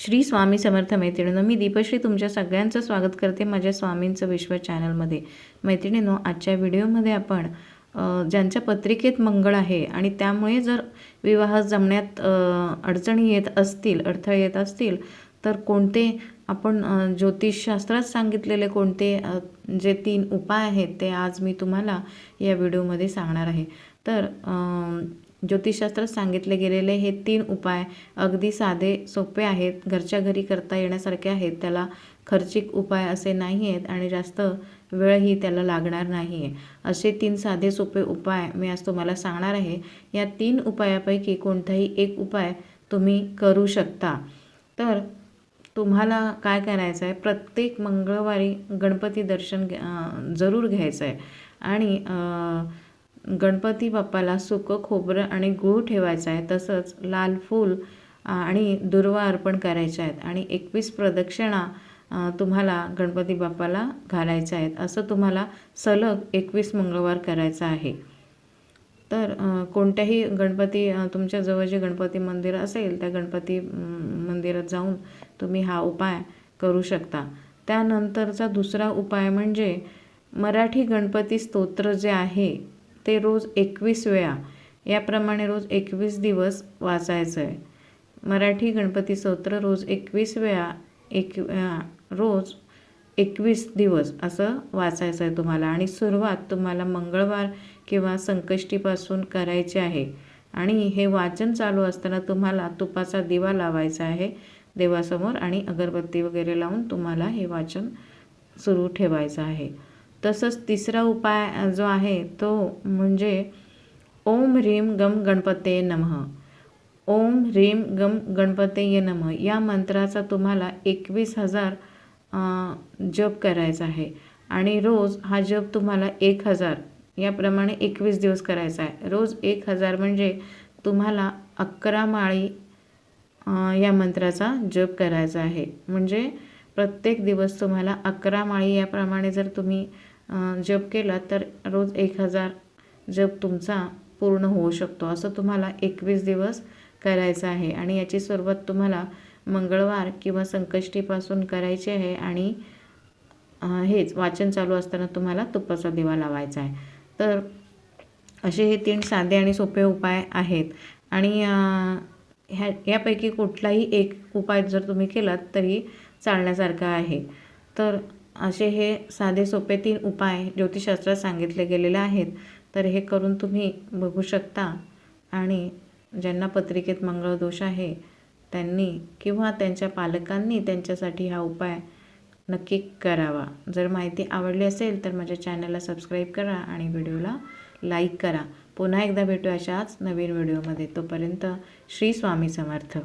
श्री स्वामी समर्थ मैत्रिणींनो, मी दीपश्री तुमच्या सगळ्यांचं स्वागत करते माझ्या स्वामींचं विश्व चॅनलमध्ये। मैत्रिणींनो, आजच्या व्हिडिओमध्ये आपण ज्यांच्या पत्रिकेत मंगळ आहे आणि त्यामुळे जर विवाह जमण्यात अडचणी येत असतील, अडथळे येत असतील, तर कोणते आपण ज्योतिषशास्त्रात सांगितलेले कोणते जे 3 उपाय आहेत ते आज मी तुम्हाला या व्हिडिओमध्ये सांगणार आहे। तर ज्योतिषशास्त्रात सांगितले गेलेले हे 3 उपाय अगदी साधे सोपे आहेत, घरच्या घरी करता येण्यासारखे आहेत। त्याला खर्चिक उपाय असे नाही आहेत आणि जास्त वेळही त्याला लागणार नाही आहे। असे 3 साधे सोपे उपाय मी आज तुम्हाला सांगणार आहे। या 3 उपायापैकी कोणताही एक उपाय तुम्ही करू शकता। तर तुम्हाला काय करायचं आहे, प्रत्येक मंगळवारी गणपती दर्शन जरूर घ्यायचं आहे आणि गणपती बाप्पाला सुकं खोबरं आणि गूळ ठेवायचं आहे। तसंच लाल फूल आणि दुर्वा अर्पण करायचे आहेत आणि 21 प्रदक्षिणा तुम्हाला गणपती बाप्पाला घालायच्या आहेत। असं तुम्हाला सलग 21 मंगळवार करायचं आहे। तर कोणत्याही गणपती तुमच्या जवळ जे गणपती मंदिर असेल त्या गणपती मंदिरात जाऊन तुम्ही हा उपाय करू शकता। त्यानंतरचा दुसरा उपाय म्हणजे मराठी गणपती स्तोत्र जे आहे ते रोज 21 वेळा, याप्रमाणे रोज 21 दिवस वाचायचं आहे। मराठी गणपती स्तोत्र रोज 21 वेळा रोज 21 दिवस असं वाचायचं आहे तुम्हाला आणि सुरुवात तुम्हाला मंगळवार किंवा संकष्टीपासून करायची आहे। आणि हे वाचन चालू असताना तुम्हाला तुपाचा दिवा लावायचा आहे देवासमोर आणि अगरबत्ती वगैरे लावून तुम्हाला हे वाचन सुरू ठेवायचं आहे। तसंच तिसरा उपाय जो आहे तो म्हणजे ओम ह्रीम गम गणपते नमः। ओम ह्रीम गम गणपते नमः या मंत्राचा तुम्हाला 21,000 जप करायचा आहे आणि रोज हा जप तुम्हाला 1,000 याप्रमाणे 21 दिवस करायचा आहे। रोज 1,000 म्हणजे तुम्हाला 11 माळी या मंत्राचा जप करायचा आहे। म्हणजे प्रत्येक दिवस तुम्हाला 11 माळी याप्रमाणे जर तुम्ही जप केला तर रोज 1,000 जप तुमचा पूर्ण होऊ शकतो। असं तुम्हाला 21 दिवस करायचं आहे आणि याची सुरुवात तुम्हाला मंगळवार किंवा संकष्टीपासून करायची आहे आणि हेच वाचन चालू असताना तुम्हाला तुपाचा दिवा लावायचा आहे। तर असे हे 3 साधे आणि सोपे उपाय आहेत आणि यापैकी कुठलाही एक उपाय जर तुम्ही केलात तरी चालण्यासारखा आहे। तर असे हे साधे सोपे 3 उपाय ज्योतिषशास्त्रात सांगितले गेलेले आहेत। तर हे करून तुम्ही बघू शकता आणि ज्यांना पत्रिकेत मंगळ दोष आहे त्यांनी किंवा त्यांच्या पालकांनी त्यांच्यासाठी हा उपाय नक्की करावा। जर माहिती आवडली असेल तर माझ्या चॅनलला सबस्क्राईब करा आणि व्हिडिओला लाईक करा। पुन्हा एकदा भेटू अशाच नवीन व्हिडिओमध्ये। तोपर्यंत श्री स्वामी समर्थ।